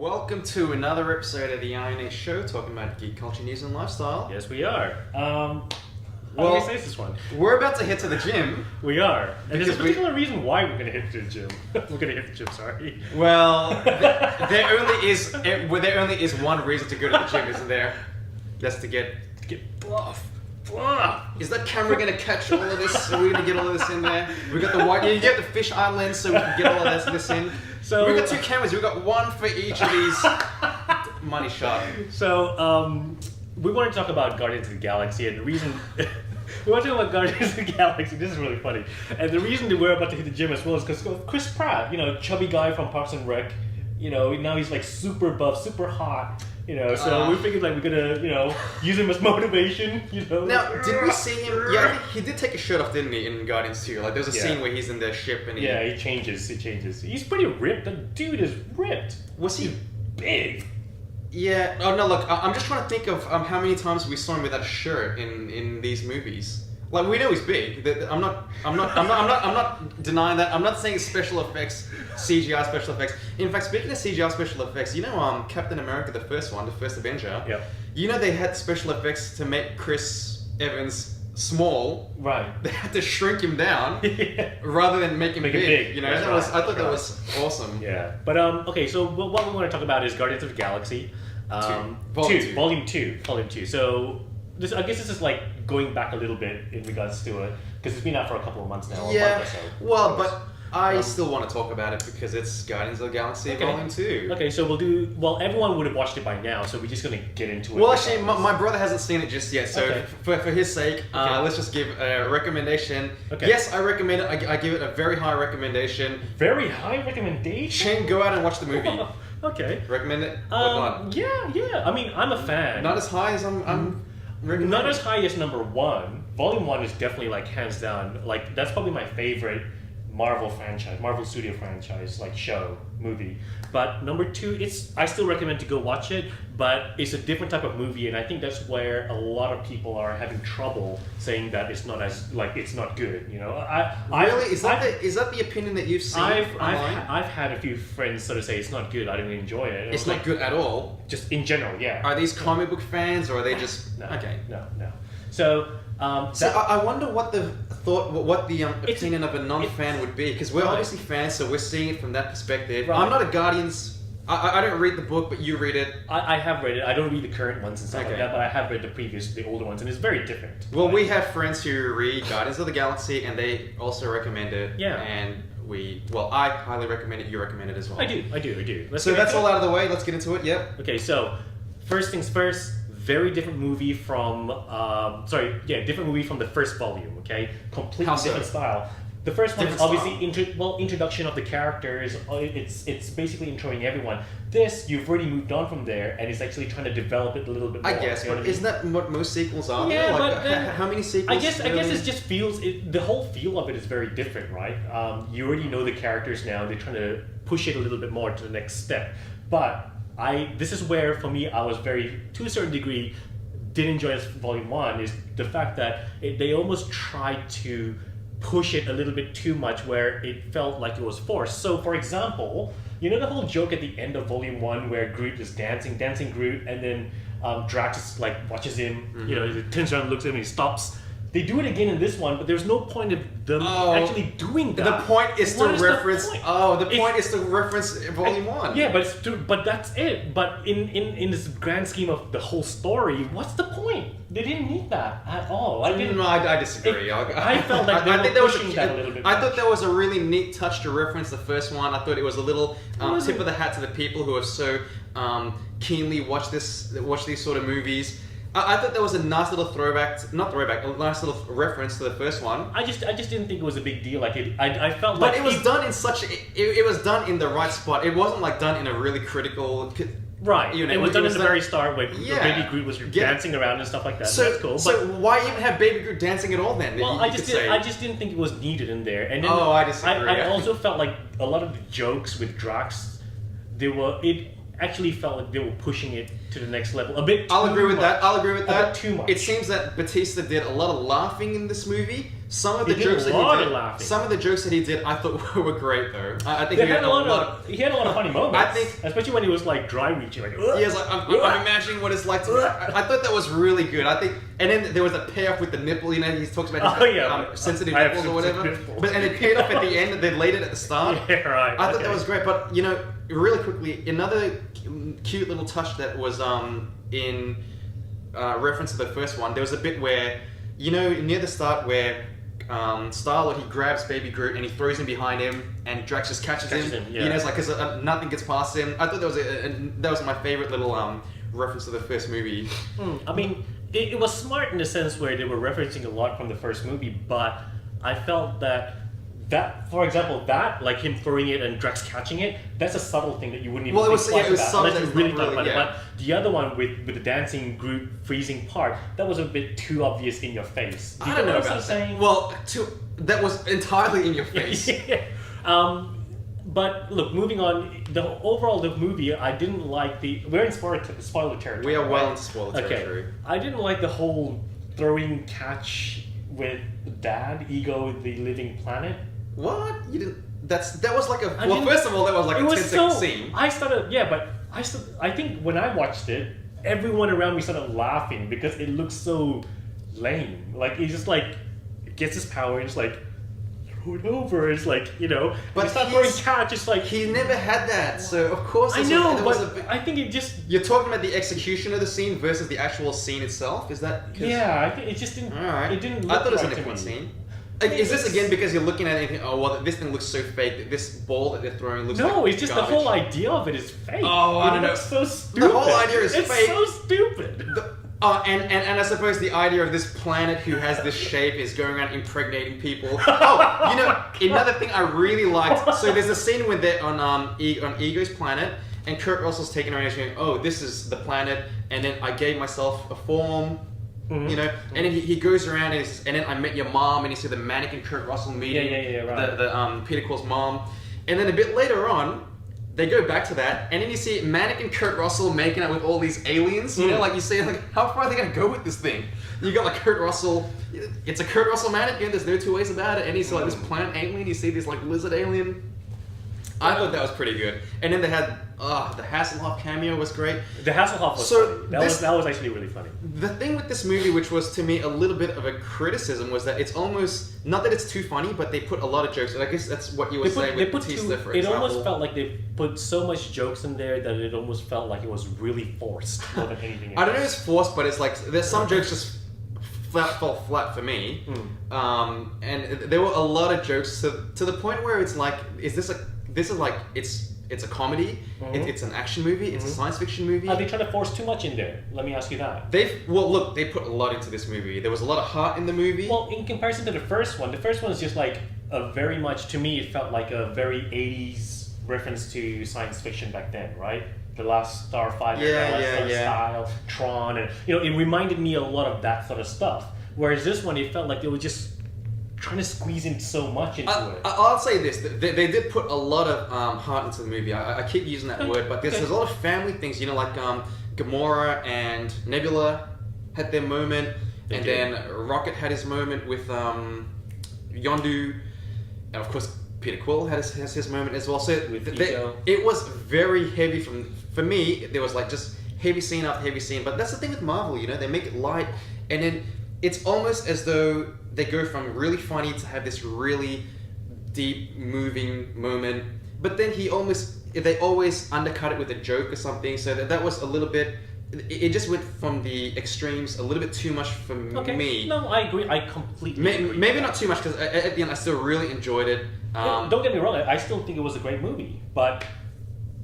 Welcome to another episode of the INH show, talking about geek culture, news, and lifestyle. Yes, we are. How do we say this one? We're about to head to the gym. We are. And there's a Because particular reason why we're going to hit the gym. We're going to hit the gym, sorry. Well, there only is one reason to go to the gym, isn't there? That's to get buff. Is that camera going to catch all of this? Are we going to get all of this in there? We got the white. You get the fish eye lens, so we can get all of this in. So we got two cameras. We got one for each of these. Money shot. So we want to talk about Guardians of the Galaxy, and the reason we want to talk about Guardians of the Galaxy. This is really funny, and the reason that we're about to hit the gym as well is because Chris Pratt, chubby guy from Parks and Rec, now he's like super buff, super hot. So we figured like we're gonna, use him as motivation, Now, did we see him? Yeah, he did take his shirt off, didn't he, in Guardians 2? Like, there's a scene where he's in their ship and he changes. He's pretty ripped. The dude is ripped. Was he big? Yeah. Oh no, look, I'm just trying to think of how many times we saw him without a shirt in these movies. Like, we know he's big. I'm not denying that. I'm not saying special effects, CGI special effects. In fact, speaking of CGI special effects, Captain America, the first Avenger. Yeah. They had special effects to make Chris Evans small. Right. They had to shrink him down rather than make him big. I thought that was awesome. Yeah. But okay, so what we want to talk about is Guardians of the Galaxy. Volume 2. So I guess this is like going back a little bit in regards to it, because it's been out for a couple of months now. Yeah. A month or so. Well, but I still want to talk about it because it's Guardians of the Galaxy Volume 2. Okay, so everyone would have watched it by now, so we're just going to get into it. Well, actually, my brother hasn't seen it just yet, so for his sake, let's just give a recommendation. Okay. Yes, I recommend it. I give it a very high recommendation. Very high recommendation? Shane, go out and watch the movie. Okay. Recommend it or not? Yeah. I mean, I'm a fan. Not as high as I'm not as high as number 1. Volume 1 is definitely like hands down. Like, that's probably my favorite Marvel Studio franchise, like movie. But number 2, I still recommend to go watch it, but it's a different type of movie, and I think that's where a lot of people are having trouble saying that it's not good. Really? Is that the opinion that you've seen? I've had a few friends sort of say it's not good. I didn't enjoy it. It's not good at all. Just in general, yeah. Are these comic book fans, or are they just okay? No. So I wonder what the opinion of a non-fan would be, because we're obviously fans, so we're seeing it from that perspective. Right. I'm not a Guardians. I don't read the book, but you read it. I have read it. I don't read the current ones and stuff like that, but I have read the older ones, and it's very different. Well, we have friends who read Guardians of the Galaxy, and they also recommend it. Yeah. And I highly recommend it. You recommend it as well. I do. So that's all out of the way. Let's get into it. Yep. Okay. So first things first. Very different movie from different movie from the first volume. Okay, completely different style. The first one is obviously introduction of the characters. It's basically introing everyone. This, you've already moved on from there, and it's actually trying to develop it a little bit more. I guess, but isn't that what most sequels are? Yeah, how many sequels? I guess it just feels the whole feel of it is very different, right? You already know the characters now. They're trying to push it a little bit more to the next step, but this is where, for me, I was to a certain degree, did enjoy Volume 1, is the fact that they almost tried to push it a little bit too much, where it felt like it was forced. So, for example, the whole joke at the end of Volume 1 where Groot is dancing Groot, and then Drax just watches him, he turns around and looks at him and he stops. They do it again in this one, but there's no point of them actually doing that. The point is to reference. The point is to reference Volume 1. Yeah, but that's it. But in this grand scheme of the whole story, what's the point? They didn't need that at all. I disagree. I felt like they were pushing that a little bit. I thought that was a really neat touch to reference the first one. I thought it was a little tip of the hat to the people who have so keenly watched these sort of movies. I thought that was a nice little a nice little reference to the first one. I just didn't think it was a big deal. Like I felt like. But it was done in it was done in the right spot. It wasn't like done in a really critical. Right. It was done at the very start where Baby Groot was dancing around and stuff like that. So that's cool. So why even have Baby Groot dancing at all then? Well, I just didn't think it was needed in there. And then I disagree. I also felt like a lot of the jokes with Drax, actually felt like they were pushing it to the next level a bit. I'll agree with much. that. I'll agree with A that. bit too much. It seems that Batista did a lot of laughing in this movie. Some of the He did jokes a that lot he of did, laughing. some of the jokes that he did, I thought were great though. I think He he had a lot of he had a lot of funny moments. I think- especially when he was like dry reaching, like Yeah, it's like I'm imagining what it's like to. I thought that was really good. I think, and then there was a payoff with the nipple. You know, he talks about his, Oh, yeah. sensitive I have nipples or whatever. sensitive nipples. But and it paid off at the end. They laid it at the start. Yeah, right. I thought okay. that was great. But you know, really quickly, another cute little touch that was in reference to the first one. There was a bit where, you know, near the start where. Star-Lord, he grabs Baby Groot and he throws him behind him, and Drax just catches him. Yeah. You know, it's like because nothing gets past him. I thought that was my favorite little reference to the first movie. I mean, it was smart in the sense where they were referencing a lot from the first movie, but I felt that, for example, like him throwing it and Drax catching it, that's a subtle thing that you wouldn't even Well, it think was- twice yeah, it was about subtle, unless you it's really not thought really- about it. yeah. But the other one with the dancing Groot freezing part, that was a bit too obvious in your face. Do you I don't get know what I'm about saying? that. Well, that was entirely in your face. Yeah. But look, moving on. The movie, I didn't like we're in spoiler territory. We are well right? into spoiler territory. I didn't like the whole throwing catch with Dad, Ego, the Living Planet. What? You didn't? That was like I well, didn't- first of all, that was like It a was 10-second so. scene. I think when I watched it, everyone around me started laughing because it looked so lame. Like he just like gets his power and just like throw it over. It's like, you know, But but start throwing he's- catch. It's like He never had that, so of course. I this know, was, but a bit, I think it just you're talking about the execution of the scene versus the actual scene itself. Is that? 'Cause- yeah. I think it just didn't. All right. It didn't. Look I thought it was right an to important me. scene. Like, is this It's- again because you're looking at it and think, oh well, this thing looks so fake. This ball that they're throwing looks No, like it's just garbage. the whole idea of it is fake. Oh, I don't know. It's so stupid. whole idea is it's fake. so stupid. And I suppose the idea of this planet who has this shape is going around impregnating people. Oh, you know, another thing I really liked. So there's a scene when they're on Ego's planet, and Kurt Russell's taking around and going, "Oh, this is the planet," and then I gave myself a form. You know, and then he goes around and then I met your mom, and you see the mannequin Kurt Russell meeting right. the Peter Quill's mom, and then a bit later on, they go back to that, and then you see mannequin Kurt Russell making out with all these aliens. You know, like you see, like how far are they gonna go with this thing? You got like Kurt Russell, it's a Kurt Russell mannequin. There's no two ways about it. And he's like this plant alien. You see this like lizard alien. I thought that was pretty good. And then they had the Hasselhoff cameo was great. The Hasselhoff was So funny. this- That was actually really funny. The thing with this movie, which was to me a little bit of a criticism, was that it's almost not that it's too funny, but they put a lot of jokes. And I guess that's what you were saying with Batista, for it example. almost felt like they put so much jokes in there that it almost felt like it was really forced more than anything else. I don't know if it's forced, but it's like there's some jokes just fell flat for me. And there were a lot of jokes to the point where it's like, it's a comedy, it's an action movie, it's a science fiction movie. Are they trying to force too much in there? Let me ask you that. They put a lot into this movie. There was a lot of heart in the movie. Well, in comparison to the first one is just like a very much, to me, it felt like a very 80s reference to science fiction back then, right? The Last Starfighter, style, Tron, and you know, it reminded me a lot of that sort of stuff. Whereas this one, it felt like they were just trying to squeeze in so much into it. I'll say this: they did put a lot of heart into the movie. I keep using that word, but there's a lot of family things. You know, like Gamora and Nebula had their moment, then Rocket had his moment with Yondu, and of course Peter Quill has his moment as well. So it was very heavy for me. There was like just heavy scene after heavy scene. But that's the thing with Marvel, you know, they make it light, and then it's almost as though they go from really funny to have this really deep, moving moment. But then they always undercut it with a joke or something. So that was a little bit. It just went from the extremes a little bit too much for me. No, I agree. I completely agree. Maybe not too much, because at the end I still really enjoyed it. Don't get me wrong, I still think it was a great movie, but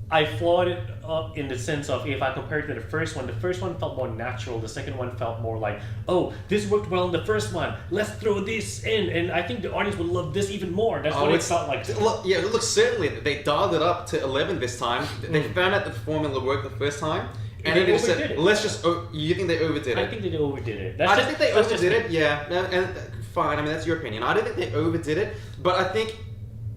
I flawed it up in the sense of, if I compare it to the first one felt more natural, the second one felt more like, oh, this worked well in the first one, let's throw this in, and I think the audience would love this even more. That's what it felt like. Look, certainly they dialed it up to 11 this time. They found out the formula worked the first time. And They then they said, overdid it. let's just. You think they overdid it? I think they overdid it. I don't think they overdid it. Yeah, and fine. I mean, that's your opinion. I don't think they overdid it, but I think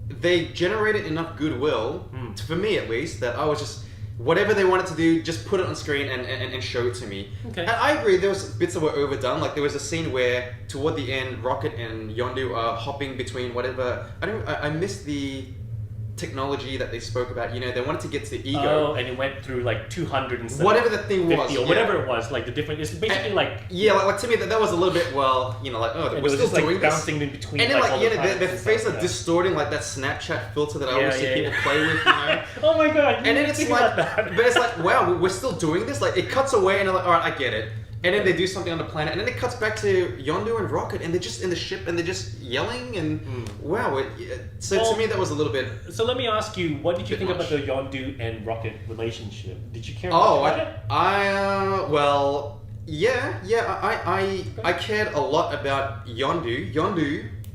they generated enough goodwill, for me at least, that I was just whatever they wanted to do, just put it on screen and show it to me. Okay. And I agree, there was bits that were overdone. Like there was a scene where toward the end, Rocket and Yondu are hopping between whatever. I missed the technology that they spoke about. You know, they wanted to get to Ego. Oh, and it went through like 200 and whatever the thing was, or whatever it was, like the different. It's basically like like to me that was a little bit like it we're was still just, like, doing bouncing this. in between. And then all the their planets face and are stuff, distorting like that Snapchat filter that I always see people play with. You know? Oh my god! And then it's like, but it's like, wow, we're still doing this. Like it cuts away and they're like, all right, I get it. And then they do something on the planet, and then it cuts back to Yondu and Rocket, and they're just in the ship, and they're just yelling, and wow. To me, that was a little bit. So let me ask you, what did you think about the Yondu and Rocket relationship? Did you care about it? I cared a lot about Yondu.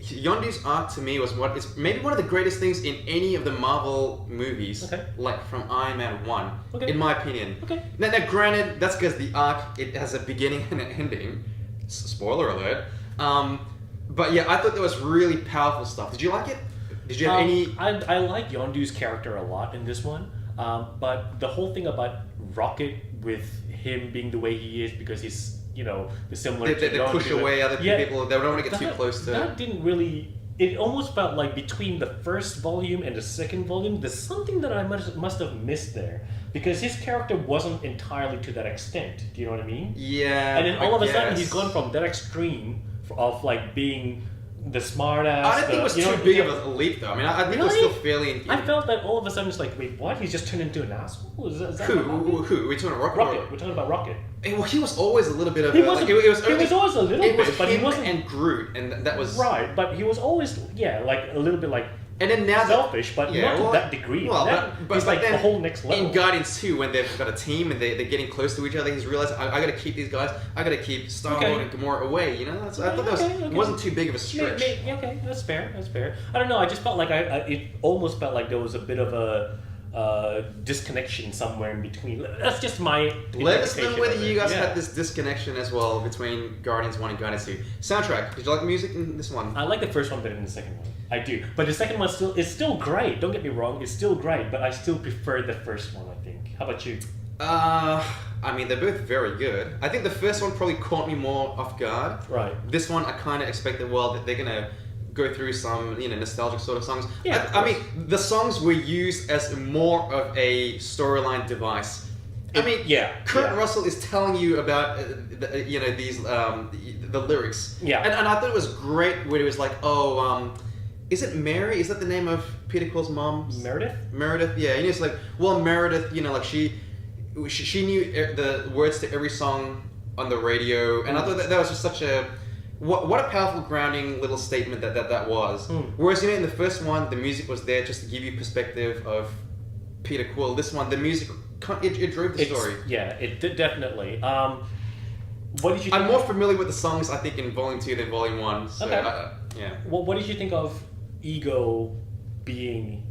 Yondu's arc to me was what is maybe one of the greatest things in any of the Marvel movies, like from Iron Man 1, in my opinion. Okay. Now granted, that's because the arc, it has a beginning and an ending. Spoiler alert. But yeah, I thought there was really powerful stuff. Did you like it? Did you have any... I like Yondu's character a lot in this one, but the whole thing about Rocket with him being the way he is because he's, the similar to They push away other people. They don't want to get too close to... That didn't really... It almost felt like between the first volume and the second volume, there's something that I must have missed there. Because his character wasn't entirely to that extent. Do you know what I mean? Yeah, and then all of a sudden, he's gone from that extreme of like being the smart ass. I don't think it was too big of a leap, though. I mean, I think it was still fairly... I felt that all of a sudden it's like, wait, what? He's just turned into an asshole? Is that Who? We're talking about Rocket? Rocket. We're talking about Rocket. Well, he was always a little bit of... He was always a little bit, but he wasn't... and Groot, and that was... Right, but he was always, like, a little bit like... And then now selfish, but not to that degree. Well, but he's like then the whole next level. In Guardians 2, when they've got a team and they're getting close to each other, he's realized I got to keep these guys. I got to keep Star-Lord and Gamora away. You know, I thought it wasn't too big of a stretch. Okay, that's fair. That's fair. I don't know. I just felt like it almost felt like there was a bit of a disconnection somewhere in between. That's just my Let us know whether you guys had this disconnection as well between Guardians 1 and Guardians 2. Soundtrack. Did you like the music in this one? I like the first one better than the second one. I do. But the second one is still great. Don't get me wrong. It's still great, but I still prefer the first one, I think. How about you? I mean, they're both very good. I think the first one probably caught me more off guard. Right. This one, I kind of expected, that they're going to go through some, nostalgic sort of songs. Yeah, I mean, the songs were used as more of a storyline device. Kurt Russell is telling you about, these, the lyrics. Yeah. And I thought it was great when it was like, is it Mary? Is that the name of Peter Quill's mom? Meredith, yeah. And it's like, Meredith, like she knew the words to every song on the radio. And I thought that was just such a... What a powerful grounding little statement that was. Whereas in the first one, the music was there just to give you perspective of Peter Quill. This one, the music it drove the story. Yeah, it did definitely. What did you think? I'm more familiar with the songs I think in Volume 2 than Volume 1. So, okay. Yeah. Well, what did you think of Ego being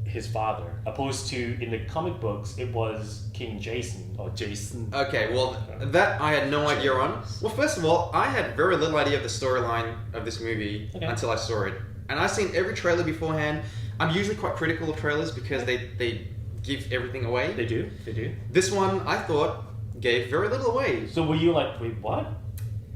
his father, opposed to in the comic books it was King Jason or Jason? Okay, well that I had no idea on. Well, first of all, I had very little idea of the storyline of this movie until I saw it, and I've seen every trailer beforehand. I'm usually quite critical of trailers because they give everything away. They do. This one I thought gave very little away. So were you like, wait, what?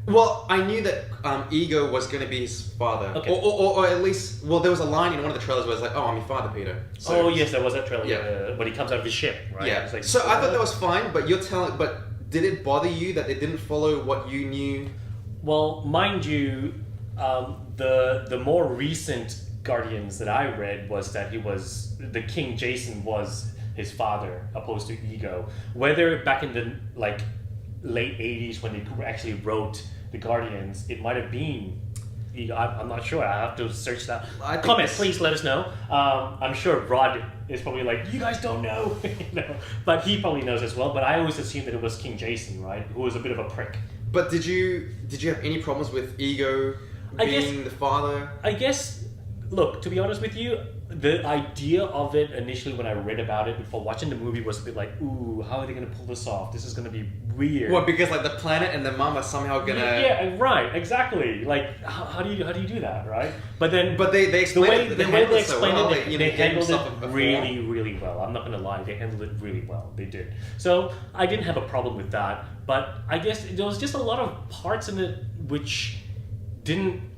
Well, I knew that Ego was going to be his father. Okay. Or at least, there was a line in one of the trailers where it's like, I'm your father, Peter. So, yes, there was that trailer when he comes out of his ship, right? Yeah. Like, so I thought that was fine, but did it bother you that it didn't follow what you knew? Well, mind you, the more recent Guardians that I read was that the King Jason was his father, opposed to Ego. Whether back in the late 80s when they actually wrote the Guardians, it might have been Ego. I'm not sure. I have to search that. Comments, please let us know. I'm sure Rod is probably like, you guys don't know, but he probably knows as well. But I always assumed that it was King Jason, right, who was a bit of a prick. But did you have any problems with Ego being the father? I guess look, to be honest with you, the idea of it initially when I read about it before watching the movie was a bit like, ooh, how are they going to pull this off? This is going to be weird. Well, because like the planet and the mum are somehow gonna. Yeah, right, exactly. Like, how do you do that, right? But then, they explain the way they explained well, it, they handled it really, really well. I'm not gonna lie, they handled it really well. They did. So I didn't have a problem with that. But I guess there was just a lot of parts in it which didn't.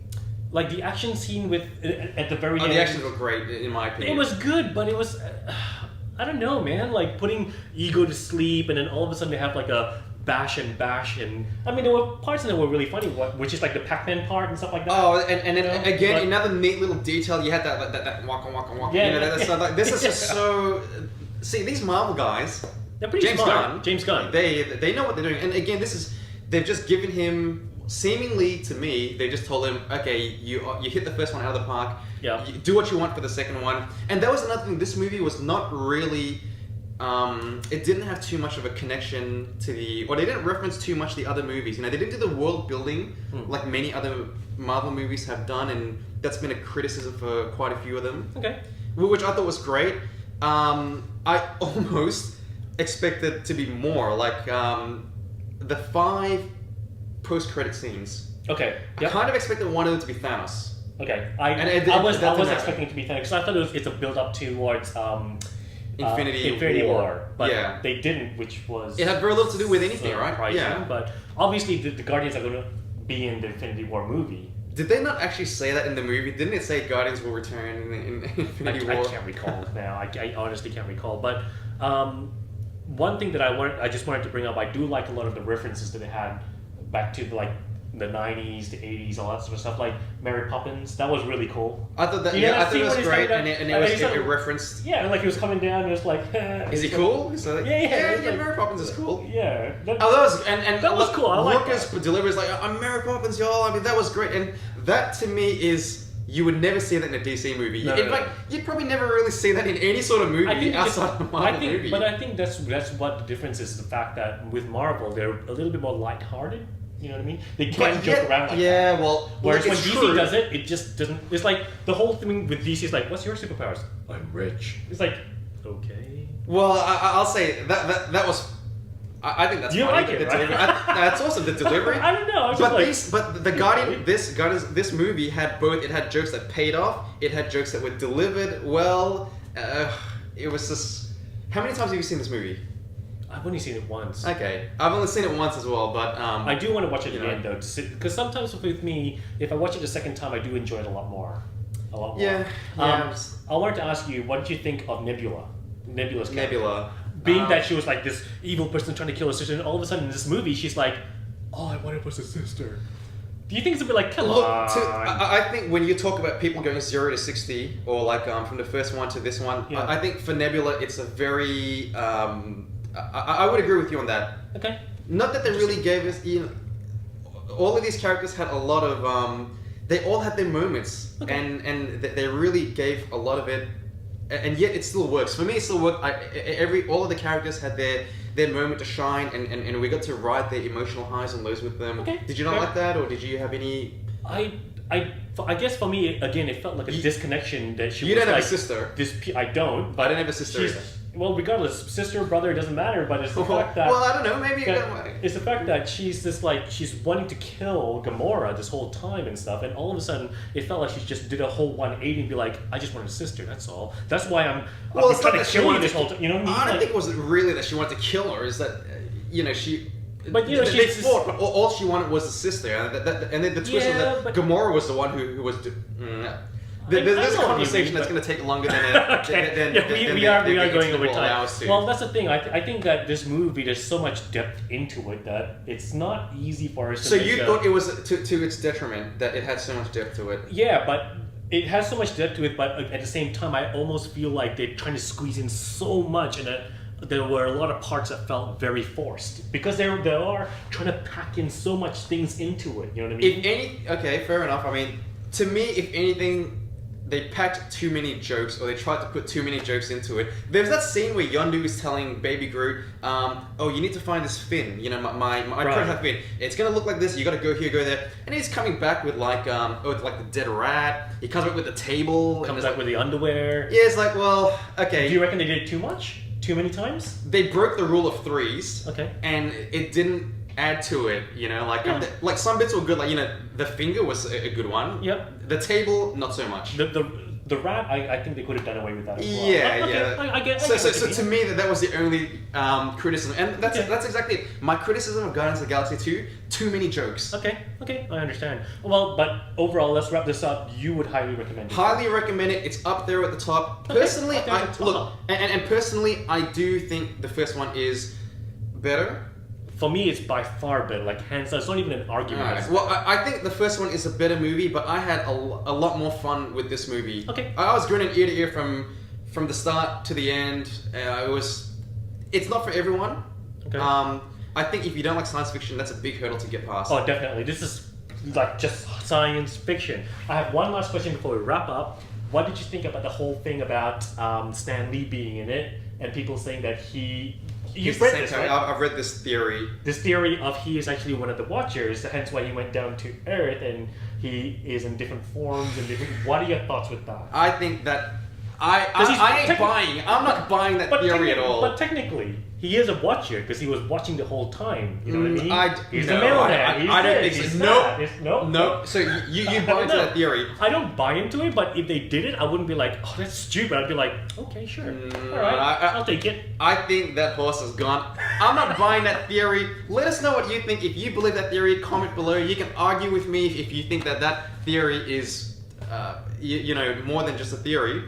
Like the action scene with at the very end. The actions were great, in my opinion. It was good, but it was. I don't know, man. Like putting Ego to sleep, and then all of a sudden they have like a bash. And I mean, there were parts in it that were really funny, which is like the Pac-Man part and stuff like that. Oh, and then again, another neat little detail. You had that waka. Yeah, you know, so like, this is just so. See, these Marvel guys. They're pretty smart. James Gunn. They know what they're doing, and again, they've just given him. Seemingly to me, they just told him, okay, you hit the first one out of the park. Yeah. You do what you want for the second one. And that was another thing. This movie was not really. It didn't have too much of a connection to or they didn't reference too much the other movies. You know, they didn't do the world building like many other Marvel movies have done, and that's been a criticism for quite a few of them. Okay. Which I thought was great. I almost expected to be more like the 5 post-credit scenes. Okay. Yep. I kind of expected one of them to be Thanos. Okay. I was expecting it to be Thanos because I thought it's a build-up towards Infinity War, but they didn't, which was it had very little to do with anything, right? Yeah. But obviously the Guardians are going to be in the Infinity War movie. Did they not actually say that in the movie? Didn't it say Guardians will return in Infinity War? I can't recall now. I honestly can't recall. But one thing that I just wanted to bring up, I do like a lot of the references that they had back to like the 90s, the 80s, all that sort of stuff, like Mary Poppins. That was really cool. I thought that, I thought it was great, and it referenced. Yeah, like he was coming down, and it was like. Is he cool? So like, yeah, like, Mary Poppins is cool. Yeah. That was cool. I like Lucas delivers like, I'm Mary Poppins, y'all. I mean, that was great, and that to me is. You would never see that in a DC movie. In fact, you'd probably never really see that in any sort of movie outside of a Marvel movie. But I think that's what the difference is. The fact that with Marvel, they're a little bit more lighthearted. You know what I mean? They can't joke around like that. Yeah, well... Whereas when DC does it, it just doesn't... It's like, the whole thing with DC is like, what's your superpowers? I'm rich. It's like, okay. Well, I'll say, that was... I think that's funny. You like it, right? That's awesome, the delivery. I don't know. But the Guardian, this movie had both... It had jokes that paid off. It had jokes that were delivered well. It was just... How many times have you seen this movie? I've only seen it once. Okay, I've only seen it once as well, but I do want to watch it again though, because sometimes with me, if I watch it a second time, I do enjoy it a lot more. Yeah. I wanted to ask you, what did you think of Nebula? Nebula's character? Nebula, being that she was like this evil person trying to kill her sister, and all of a sudden in this movie, she's like, "All I wanted was a sister." Do you think it's a bit like, come on? I think when you talk about people going 0 to 60, or like from the first one to this one, I think for Nebula, it's a very I would agree with you on that. Okay. Not that they really gave us, all of these characters had a lot of, they all had their moments, and they really gave a lot of it, and yet it still works. For me, it still worked. All of the characters had their moment to shine, and we got to ride their emotional highs and lows with them. Okay. Did you not like that, or did you have any? I guess for me, again, it felt like a disconnection that she was like... You don't have a sister. I don't. But I don't have a sister either. Well, regardless, sister, brother, it doesn't matter, but it's the fact that... Well, I don't know, maybe... It's the fact that she's this, like, she's wanting to kill Gamora this whole time and stuff, and all of a sudden, it felt like she just did a whole 180 and be like, I just want a sister, that's all. That's why I'm trying to kill you this whole time, you know what I mean? I don't think it was really that she wanted to kill her, is that, she... But they fought, but all she wanted was a sister, and then the twist was that Gamora was the one who was... There's a conversation that's going to take longer than we are going over time. Well, that's the thing. I think that this movie, there's so much depth into it that it's not easy for us to So you thought it was to its detriment that it had so much depth to it? Yeah, but it has so much depth to it, but at the same time, I almost feel like they're trying to squeeze in so much, and there were a lot of parts that felt very forced because they are trying to pack in so much things into it. You know what I mean? Okay, fair enough. I mean, to me, if anything, they packed too many jokes, or they tried to put too many jokes into it. There's that scene where Yondu is telling Baby Groot, "Oh, you need to find this fin. You know, my prototype fin. It's gonna look like this. You gotta go here, go there." And he's coming back with like like the dead rat. He comes back with the table. Comes back with the underwear. Yeah, it's like, well, okay. Do you reckon they did it too much? Too many times? They broke the rule of threes. Okay. And it didn't add to it, you know, like some bits were good, like, you know, the finger was a good one. Yep. The table, not so much. The rat, I think they could have done away with that as well. Yeah, Okay, yeah. I get So what you to mean. me, that was the only criticism, and that's exactly it. My criticism of Guardians of the Galaxy 2: too many jokes. Okay, I understand. Well, but overall, let's wrap this up. You would highly recommend it. Highly recommend it. It's up there at the top. Okay, Personally, up there at the top. look, and personally, I do think the first one is better. For me, it's by far better. Like hands down, it's not even an argument. Alright. Well, I think the first one is a better movie, but I had a lot more fun with this movie. Okay. I was grinning ear to ear from the start to the end. It's not for everyone. Okay. I think if you don't like science fiction, that's a big hurdle to get past. Oh, definitely. This is like just science fiction. I have one last question before we wrap up. What did you think about the whole thing about Stan Lee being in it and people saying that You've read this, right? I've read this theory. This theory of he is actually one of the Watchers, hence why he went down to Earth and he is in different forms and different. What are your thoughts with that? I think that I ain't buying. I'm not buying that theory at all. But technically, he is a Watcher because he was watching the whole time. You know what I mean? He's no, the mailman. I don't think so. No. So you buy into that theory? I don't buy into it, but if they did it, I wouldn't be like, oh, that's stupid. I'd be like, okay, sure. All right, I'll take it. I think that horse is gone. I'm not buying that theory. Let us know what you think. If you believe that theory, comment below. You can argue with me if you think that theory is, you know, more than just a theory.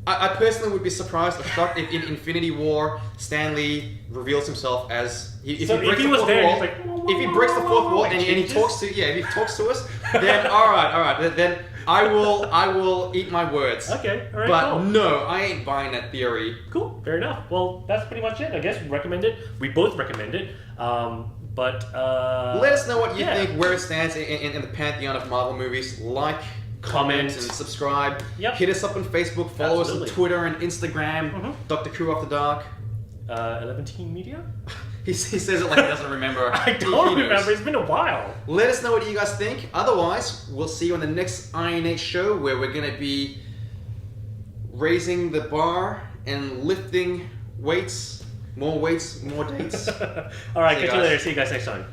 I personally would be surprised or shocked if in Infinity War, Stan Lee reveals himself as if he breaks the fourth wall and he talks to if he talks to us, then all right, then I will eat my words. Okay, all right, but cool. No, I ain't buying that theory. Cool, fair enough. Well, that's pretty much it. I guess we recommend it. We both recommend it. But let us know what you think, where it stands in the pantheon of Marvel movies. Like, comment and subscribe. Yep. Hit us up on Facebook. Follow us on Twitter and Instagram. Dr. Crew After Dark. 11 Teen Media? He says it like he doesn't remember. I don't remember. It's been a while. Let us know what you guys think. Otherwise, we'll see you on the next INH show where we're going to be raising the bar and lifting weights. More weights, more dates. All right, catch you later. See you guys next time.